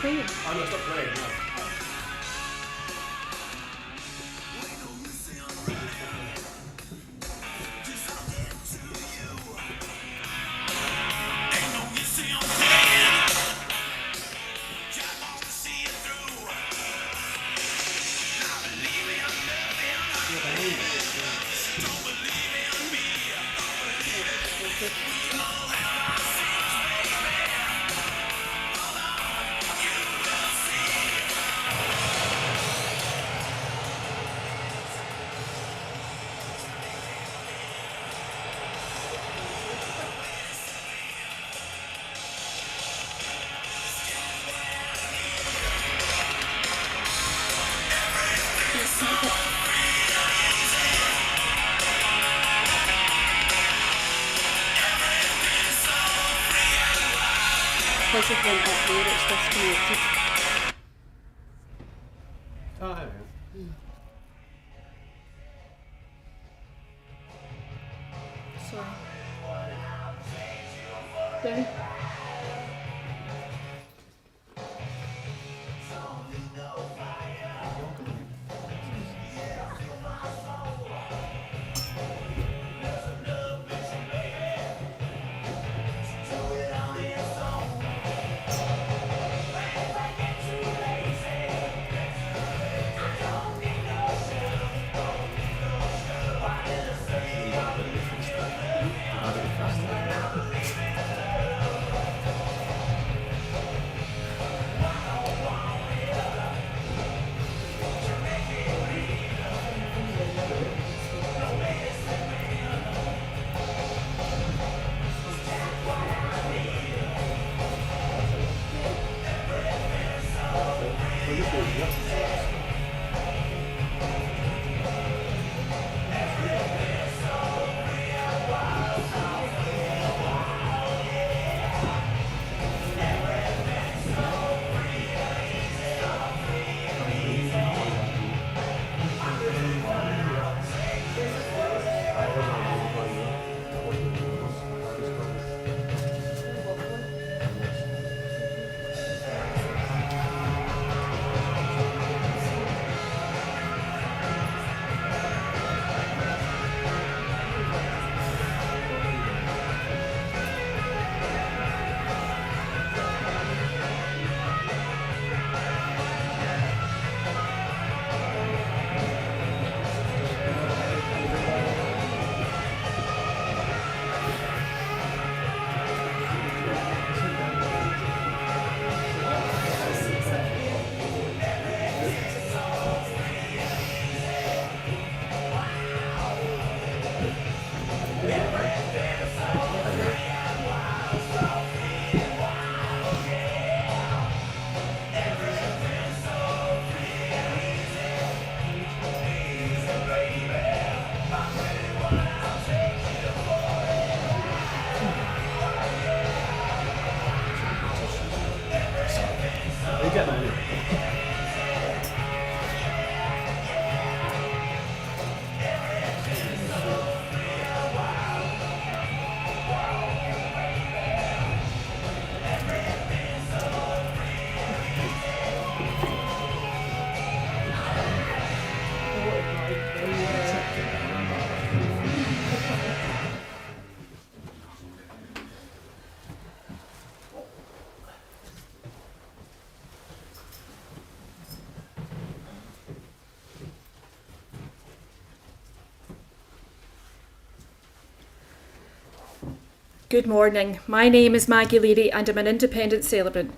playing. Oh no, it's not playing, no. Because it went up there, it's disconnected. Oh, there we go. Sorry. Down. Good morning, my name is Maggie Leary and I'm an independent celebrant.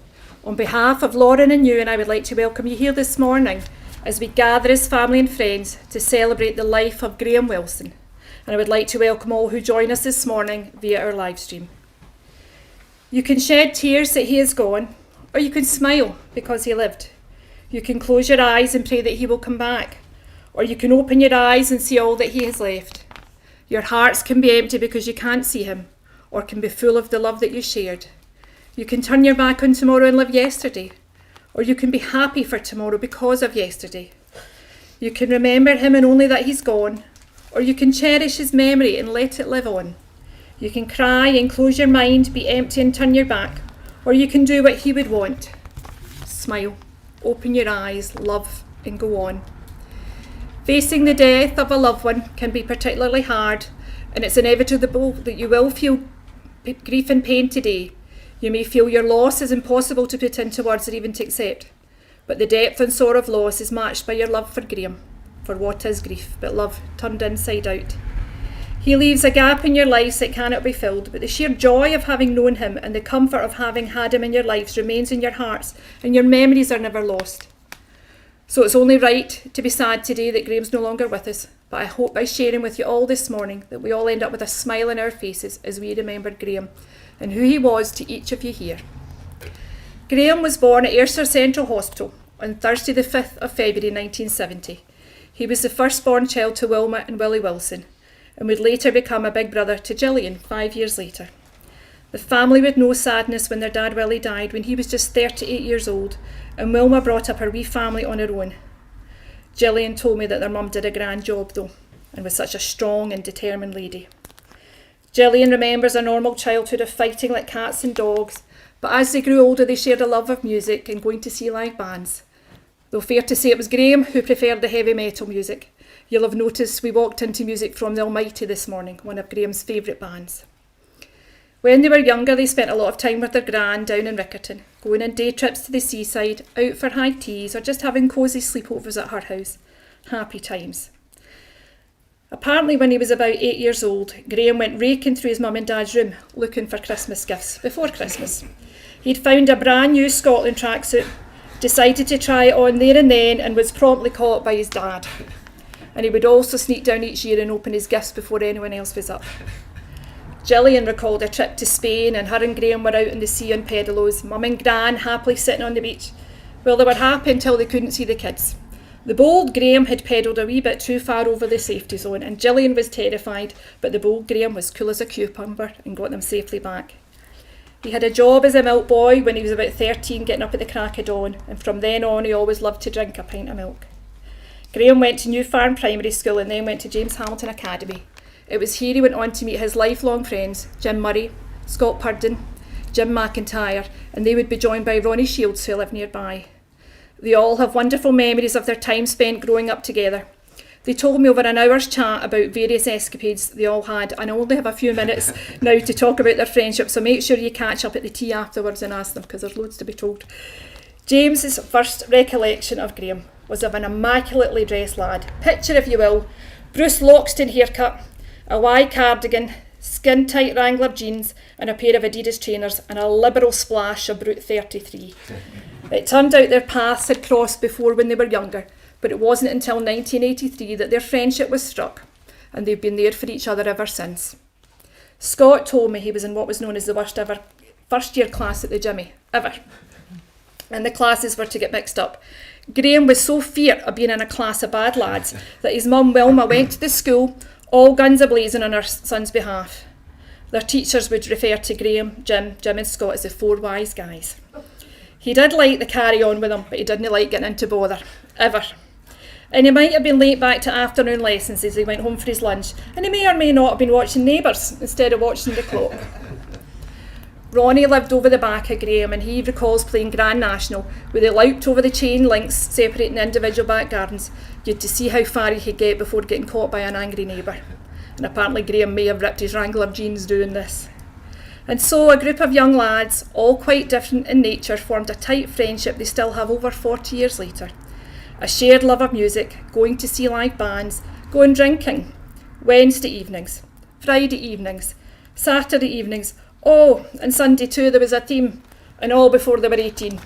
On behalf of Lauren and Ewan, I would like to welcome you here this morning as we gather as family and friends to celebrate the life of Graeme Wilson. And I would like to welcome all who join us this morning via our live stream. You can shed tears that he is gone, or you can smile because he lived. You can close your eyes and pray that he will come back, or you can open your eyes and see all that he has left. Your hearts can be empty because you can't see him, or can be full of the love that you shared. You can turn your back on tomorrow and live yesterday, or you can be happy for tomorrow because of yesterday. You can remember him and only that he's gone, or you can cherish his memory and let it live on. You can cry and close your mind, be empty and turn your back, or you can do what he would want. smile, open your eyes, love, and go on. Facing the death of a loved one can be particularly hard, and it's inevitable that you will feel grief and pain today. You may feel your loss is impossible to put into words or even to accept, but the depth and sorrow of loss is matched by your love for Graeme, for what is grief but love turned inside out. He leaves a gap in your lives that cannot be filled, but the sheer joy of having known him and the comfort of having had him in your lives remains in your hearts, and your memories are never lost. So it's only right to be sad today that Graeme's no longer with us, but I hope by sharing with you all this morning that we all end up with a smile on our faces as we remember Graeme and who he was to each of you here. Graeme was born at Ayrshire Central Hospital on Thursday the 5th of February 1970. He was the firstborn child to Wilma and Willie Wilson, and would later become a big brother to Gillian 5 years later. The family would know sadness when their dad Willie died when he was just 38 years old, and Wilma brought up her wee family on her own. Gillian told me that their mum did a grand job though, and was such a strong and determined lady. Gillian remembers a normal childhood of fighting like cats and dogs, but as they grew older they shared a love of music and going to see live bands. Though fair to say it was Graeme who preferred the heavy metal music. You'll have noticed we walked into music from the Almighty this morning, one of Graeme's favourite bands. When they were younger, they spent a lot of time with their gran down in Riccarton, going on day trips to the seaside, out for high teas, or just having cosy sleepovers at her house. Happy times. Apparently, when he was about 8 years old, Graeme went raking through his mum and dad's room, looking for Christmas gifts before Christmas. He'd found a brand new Scotland tracksuit, decided to try it on there and then, and was promptly caught by his dad. And he would also sneak down each year and open his gifts before anyone else was up. Gillian recalled a trip to Spain, and her and Graeme were out in the sea on pedalos, mum and gran happily sitting on the beach. Well, they were happy until they couldn't see the kids. The bold Graeme had pedalled a wee bit too far over the safety zone, and Gillian was terrified, but the bold Graeme was cool as a cucumber and got them safely back. He had a job as a milk boy when he was about 13, getting up at the crack of dawn, and from then on he always loved to drink a pint of milk. Graeme went to New Farm Primary School and then went to James Hamilton Academy. It was here he went on to meet his lifelong friends, Jim Murray, Scott Purdon, Jim McIntyre, and they would be joined by Ronnie Shields, who lived nearby. They all have wonderful memories of their time spent growing up together. They told me over an hour's chat about various escapades they all had, and I only have a few minutes now to talk about their friendship, so make sure you catch up at the tea afterwards and ask them, because there's loads to be told. James's first recollection of Graeme was of an immaculately dressed lad. Picture, if you will, Bruce Loxton haircut, a white cardigan, skin-tight Wrangler jeans and a pair of Adidas trainers, and a liberal splash of Brute 33. It turned out their paths had crossed before when they were younger, but it wasn't until 1983 that their friendship was struck, and they've been there for each other ever since. Scott told me he was in what was known as the worst ever first-year class at the Jimmy, ever. And the classes were to get mixed up. Graeme was so feared of being in a class of bad lads that his mum Wilma went to the school, all guns a-blazing on her son's behalf. Their teachers would refer to Graeme, Jim and Scott as the four wise guys. He did like the carry-on with them, but he didn't like getting into bother, ever. And he might have been late back to afternoon lessons as he went home for his lunch, and he may or may not have been watching Neighbours instead of watching the clock. Ronnie lived over the back of Graeme, and he recalls playing Grand National, where they louped over the chain links separating the individual back gardens. You had to see how far he could get before getting caught by an angry neighbour. And apparently Graeme may have ripped his Wrangler jeans doing this. And so a group of young lads, all quite different in nature, formed a tight friendship they still have over 40 years later. A shared love of music, going to see live bands, going drinking, Wednesday evenings, Friday evenings, Saturday evenings, oh, and Sunday too there was a team, and all before they were 18.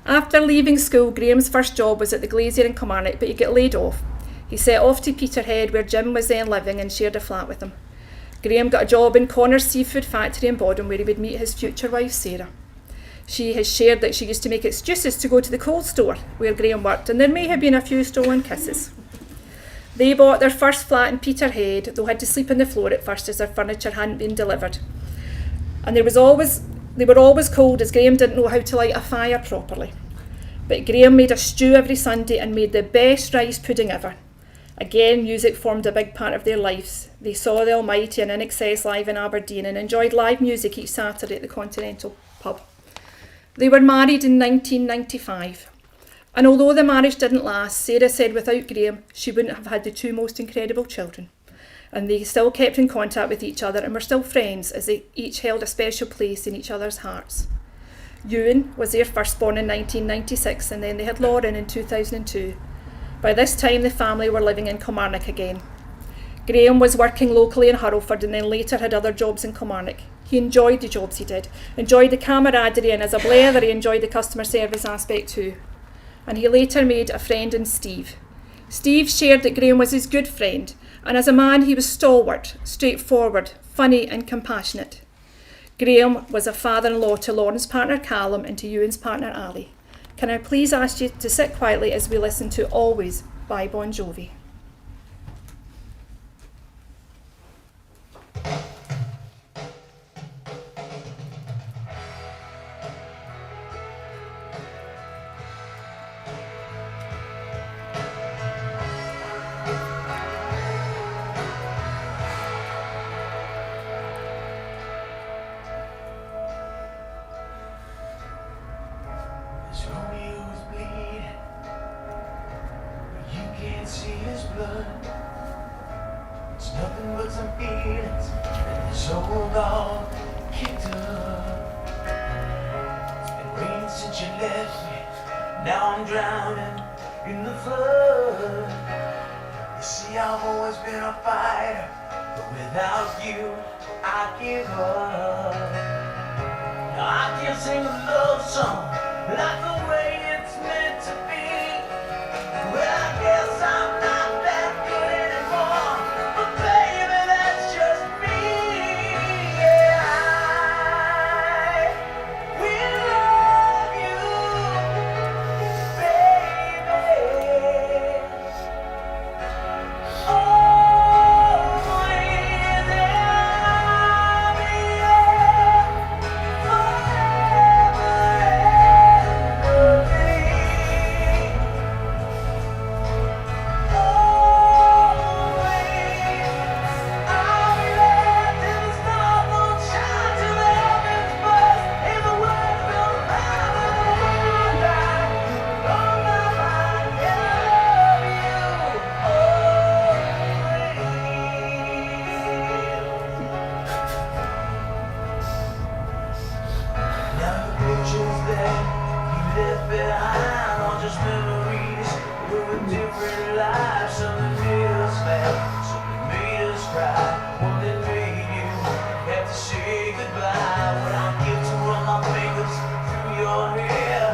After leaving school, Graeme's first job was at the Glazier in Kilmarnock, but he got laid off. He set off to Peterhead, where Jim was then living, and shared a flat with him. Graeme got a job in Connor's Seafood Factory in Bodden, where he would meet his future wife Sarah. She has shared that she used to make excuses to go to the coal store where Graeme worked, and there may have been a few stolen kisses. They bought their first flat in Peterhead, though had to sleep on the floor at first as their furniture hadn't been delivered. And they were always cold, as Graeme didn't know how to light a fire properly. But Graeme made a stew every Sunday and made the best rice pudding ever. Again, music formed a big part of their lives. They saw the Almighty and In Excess live in Aberdeen and enjoyed live music each Saturday at the Continental pub. They were married in 1995. And although the marriage didn't last, Sarah said without Graeme, she wouldn't have had the two most incredible children. And they still kept in contact with each other and were still friends as they each held a special place in each other's hearts. Ewan was their firstborn in 1996 and then they had Lauren in 2002. By this time the family were living in Kilmarnock again. Graeme was working locally in Hurlford and then later had other jobs in Kilmarnock. He enjoyed the jobs he did, enjoyed the camaraderie, and as a blather he enjoyed the customer service aspect too. And he later made a friend in Steve. Steve shared that Graeme was his good friend, and as a man he was stalwart, straightforward, funny and compassionate. Graeme was a father-in-law to Lauren's partner Callum and to Ewan's partner Ali. Can I please ask you to sit quietly as we listen to Always by Bon Jovi. Now I'm drowning in the flood. You see, I've always been a fighter, but without you, I give up. Now I can't sing a love song like the way it's meant to be. Well, I guess I'm not that good anymore, but baby, that's just me. Yeah, I will love you, baby. Always, I'll be there forever and a day. Behind are just memories. We were different lives. Something made us laugh, something made us cry. One that made you have to say goodbye. When I get to run my fingers through your hair,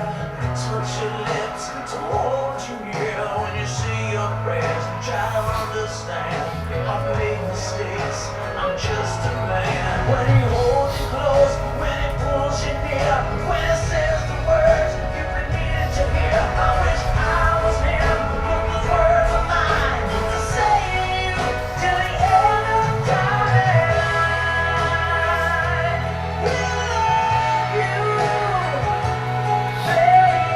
touch your lips to hold you near. When you say your prayers, try to understand. I've made mistakes, I'm just a man. When he holds you close, when he pulls you near, when he says the words you've been needing to hear. I wish I was him, but those words are mine to say to you till the end of time. I will love you, baby.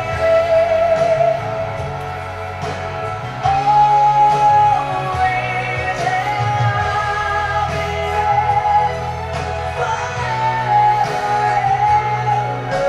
Always, I'll be there forever and a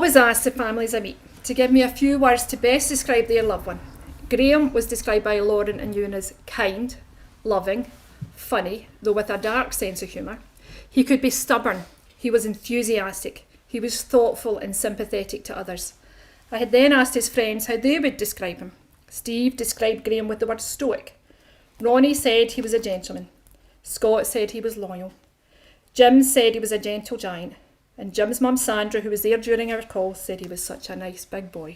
always ask the families I meet to give me a few words to best describe their loved one. Graeme was described by Lauren and Ewan as kind, loving, funny, though with a dark sense of humour. He could be stubborn, he was enthusiastic, he was thoughtful and sympathetic to others. I had then asked his friends how they would describe him. Steve described Graeme with the word stoic. Ronnie said he was a gentleman. Scott said he was loyal. Jim said he was a gentle giant. And Jim's mum Sandra, who was there during our call, said he was such a nice big boy.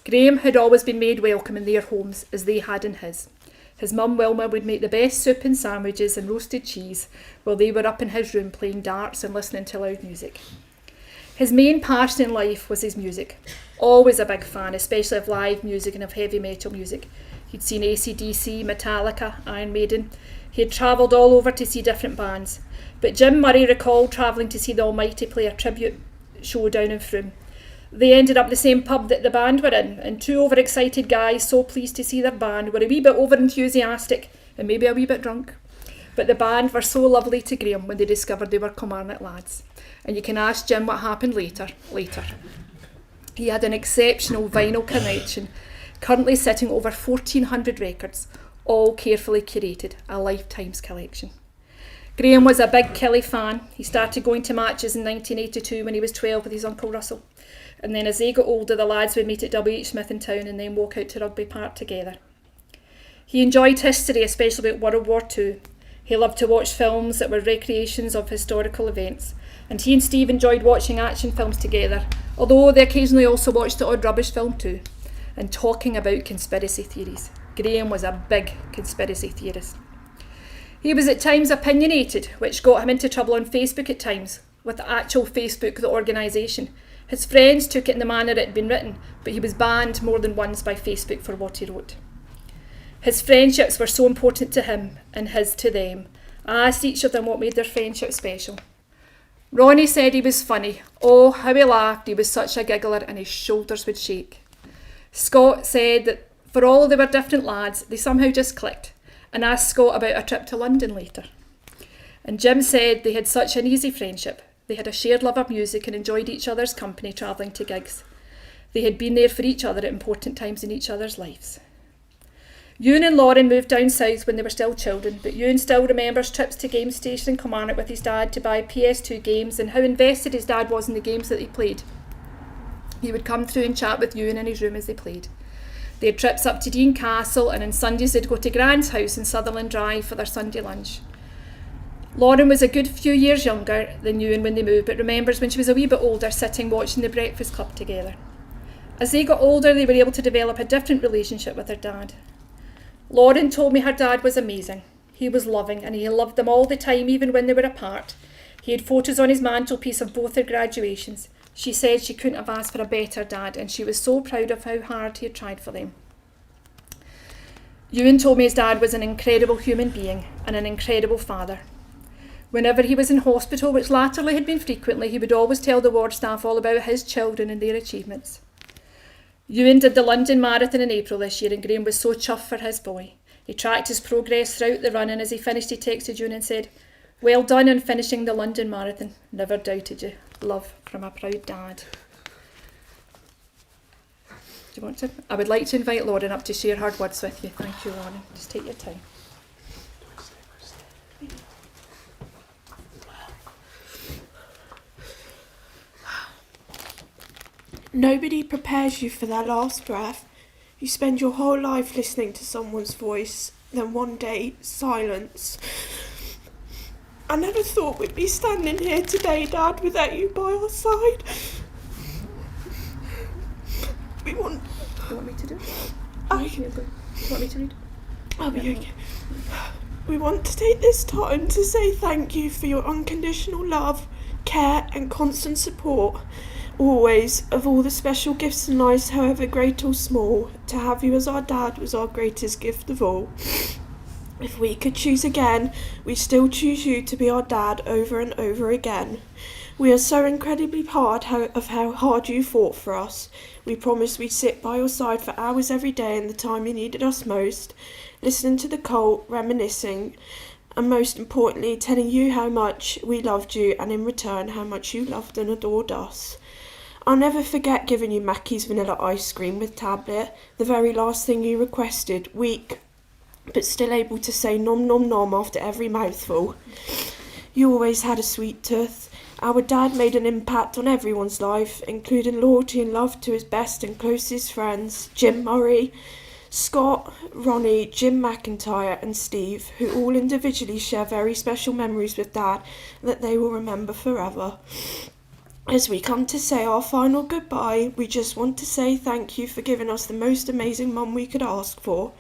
Graeme had always been made welcome in their homes as they had in his. His mum Wilma would make the best soup and sandwiches and roasted cheese while they were up in his room playing darts and listening to loud music. His main passion in life was his music. Always a big fan, especially of live music and of heavy metal music. He'd seen AC/DC, Metallica, Iron Maiden. He had travelled all over to see different bands. But Jim Murray recalled travelling to see the Almighty play a tribute show down in Frome. They ended up the same pub that the band were in, and two overexcited guys so pleased to see their band were a wee bit over-enthusiastic and maybe a wee bit drunk. But the band were so lovely to Graeme when they discovered they were Kilmarnock lads. And you can ask Jim what happened later. He had an exceptional vinyl collection, currently sitting over 1,400 records, all carefully curated, a lifetime's collection. Graeme was a big Killie fan. He started going to matches in 1982 when he was 12 with his Uncle Russell. And then as they got older, the lads would meet at W.H. Smith in town and then walk out to Rugby Park together. He enjoyed history, especially about World War II. He loved to watch films that were recreations of historical events. And he and Steve enjoyed watching action films together, although they occasionally also watched the odd rubbish film too. And talking about conspiracy theories. Graeme was a big conspiracy theorist. He was at times opinionated, which got him into trouble on Facebook at times, with the actual Facebook, the organisation. His friends took it in the manner it had been written, but he was banned more than once by Facebook for what he wrote. His friendships were so important to him and his to them. I asked each of them what made their friendship special. Ronnie said he was funny. Oh, how he laughed, he was such a giggler and his shoulders would shake. Scott said that for all they were different lads, they somehow just clicked, and asked Scott about a trip to London later. And Jim said they had such an easy friendship. They had a shared love of music and enjoyed each other's company travelling to gigs. They had been there for each other at important times in each other's lives. Ewan and Lauren moved down south when they were still children, but Ewan still remembers trips to game station in Kilmarnock with his dad to buy PS2 games and how invested his dad was in the games that he played. He would come through and chat with Ewan in his room as they played. They had trips up to Dean Castle, and on Sundays they'd go to Grand's house in Sutherland Drive for their Sunday lunch. Lauren was a good few years younger than Ewan when they moved, but remembers when she was a wee bit older sitting watching the Breakfast Club together. As they got older, they were able to develop a different relationship with their dad. Lauren told me her dad was amazing. He was loving, and he loved them all the time, even when they were apart. He had photos on his mantelpiece of both their graduations. She said she couldn't have asked for a better dad, and she was so proud of how hard he had tried for them. Ewan told me his dad was an incredible human being and an incredible father. Whenever he was in hospital, which latterly had been frequently, he would always tell the ward staff all about his children and their achievements. Ewan did the London Marathon in April this year, and Graeme was so chuffed for his boy. He tracked his progress throughout the run, and as he finished he texted Ewan and said, "Well done on finishing the London Marathon. Never doubted you. Love from a proud dad." Do you want to? I would like to invite Lauren up to share her words with you. Thank you, Lauren. Just take your time. Nobody prepares you for that last breath. You spend your whole life listening to someone's voice, then one day, silence. I never thought we'd be standing here today, Dad, without you by our side. Do you want me to do it? Do you want me to read? I'll be okay. We want to take this time to say thank you for your unconditional love, care and constant support. Always, of all the special gifts in life, however great or small, to have you as our dad was our greatest gift of all. If we could choose again, we'd still choose you to be our dad over and over again. We are so incredibly proud of how hard you fought for us. We promised we'd sit by your side for hours every day in the time you needed us most, listening to the cult, reminiscing, and most importantly, telling you how much we loved you and in return how much you loved and adored us. I'll never forget giving you Mackey's vanilla ice cream with tablet, the very last thing you requested, weak, but still able to say nom nom nom after every mouthful. You always had a sweet tooth. Our dad made an impact on everyone's life, including loyalty and love to his best and closest friends, Jim Murray, Scott, Ronnie, Jim McIntyre and Steve, who all individually share very special memories with Dad that they will remember forever. As we come to say our final goodbye, we just want to say thank you for giving us the most amazing mum we could ask for.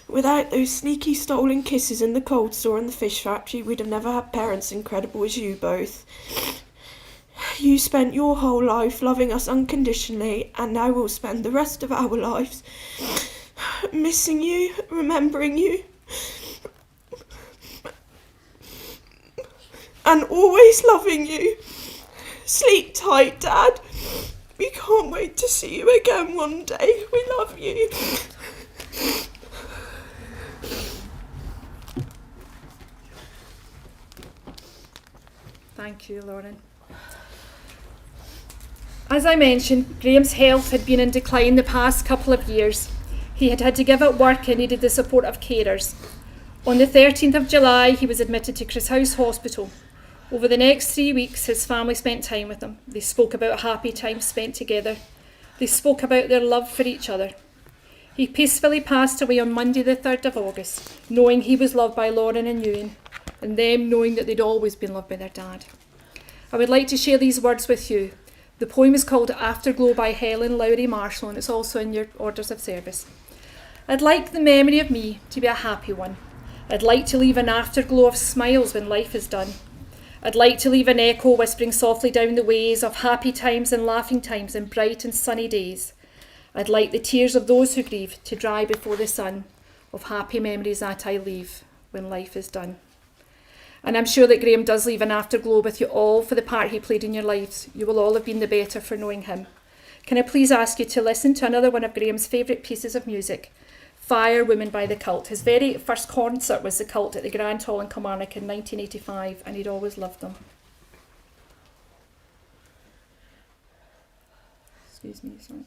Without those sneaky stolen kisses in the cold store and the fish factory, we'd have never had parents incredible as you both. You spent your whole life loving us unconditionally, and now we'll spend the rest of our lives missing you, remembering you, and always loving you. Sleep tight, Dad. We can't wait to see you again one day. We love you. Thank you, Lauren. As I mentioned, Graeme's health had been in decline the past couple of years. He had had to give up work and needed the support of carers. On the 13th of July, he was admitted to Christhouse Hospital. Over the next 3 weeks, his family spent time with him. They spoke about happy times spent together. They spoke about their love for each other. He peacefully passed away on Monday the 3rd of August, knowing he was loved by Lauren and Ewan, and them knowing that they'd always been loved by their dad. I would like to share these words with you. The poem is called Afterglow by Helen Lowry Marshall, and it's also in your orders of service. I'd like the memory of me to be a happy one. I'd like to leave an afterglow of smiles when life is done. I'd like to leave an echo whispering softly down the ways of happy times and laughing times and bright and sunny days. I'd like the tears of those who grieve to dry before the sun of happy memories that I leave when life is done. And I'm sure that Graeme does leave an afterglow with you all for the part he played in your lives. You will all have been the better for knowing him. Can I please ask you to listen to another one of Graeme's favourite pieces of music, Fire Woman by The Cult. His very first concert was The Cult at the Grand Hall in Kilmarnock in 1985, and he'd always loved them. Excuse me, sorry.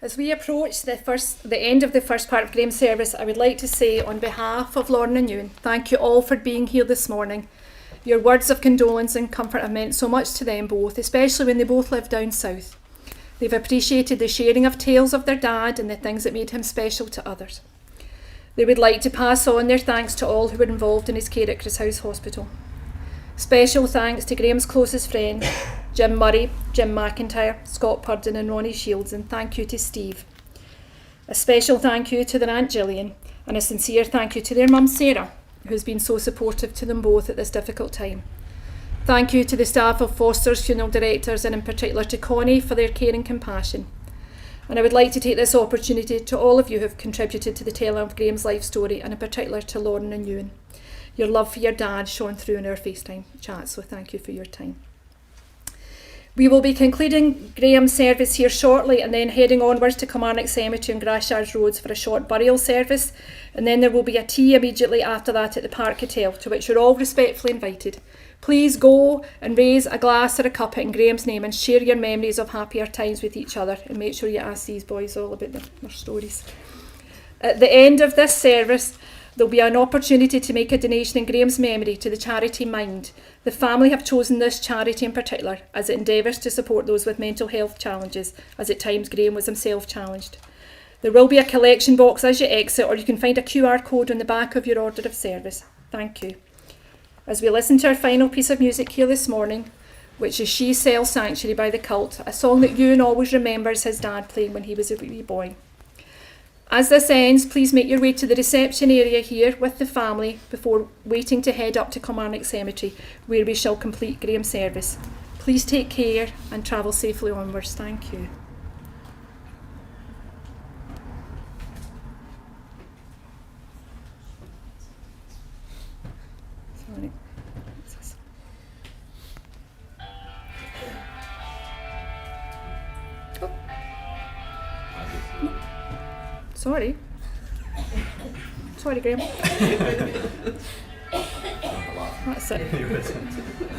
As we approach the end of the first part of Graeme's service, I would like to say on behalf of Lauren and Ewan, thank you all for being here this morning. Your words of condolence and comfort have meant so much to them both, especially when they both live down south. They've appreciated the sharing of tales of their dad and the things that made him special to others. They would like to pass on their thanks to all who were involved in his care at Chris House Hospital. Special thanks to Graeme's closest friends, Jim Murray, Jim McIntyre, Scott Purden and Ronnie Shields, and thank you to Steve. A special thank you to their Aunt Gillian, and a sincere thank you to their mum Sarah, who's been so supportive to them both at this difficult time. Thank you to the staff of Foster's funeral directors, and in particular to Connie for their care and compassion. And I would like to take this opportunity to all of you who have contributed to the telling of Graeme's life story, and in particular to Lauren and Ewan. Your love for your dad shone through in our FaceTime chat, so thank you for your time. We will be concluding Graeme's service here shortly and then heading onwards to Kilmarnock Cemetery and Grashard Roads for a short burial service, and then there will be a tea immediately after that at the Park Hotel, to which you're all respectfully invited. Please go and raise a glass or a cup in Graeme's name and share your memories of happier times with each other, and make sure you ask these boys all about their stories. At the end of this service, there'll be an opportunity to make a donation in Graeme's memory to the charity Mind. The family have chosen this charity in particular as it endeavours to support those with mental health challenges, as at times Graeme was himself challenged. There will be a collection box as you exit, or you can find a QR code on the back of your order of service. Thank you. As we listen to our final piece of music here this morning, which is She Sells Sanctuary by The Cult, a song that Ewan always remembers his dad playing when he was a wee boy. As this ends, please make your way to the reception area here with the family before waiting to head up to Kilmarnock Cemetery, where we shall complete Graeme's service. Please take care and travel safely onwards. Thank you. Sorry. Sorry. Sorry, Graeme. That's it.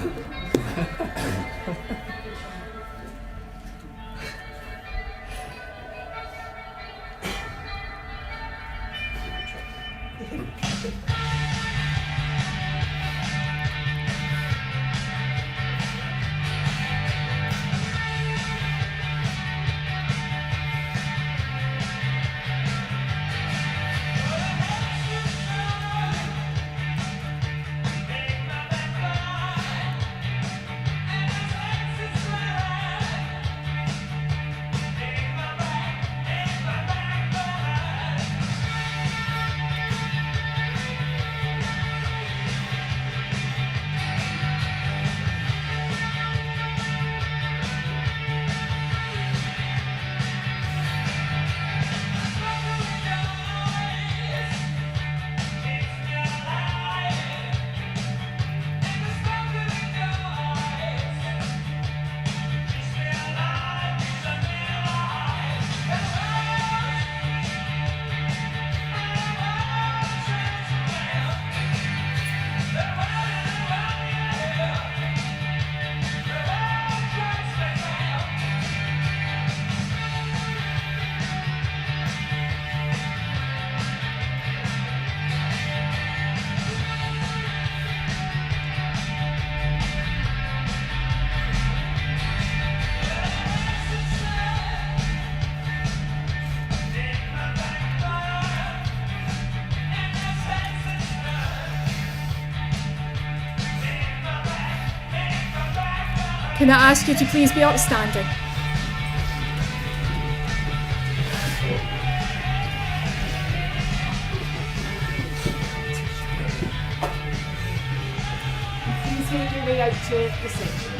Can I ask you to please be upstanding? Please make your way out to the section.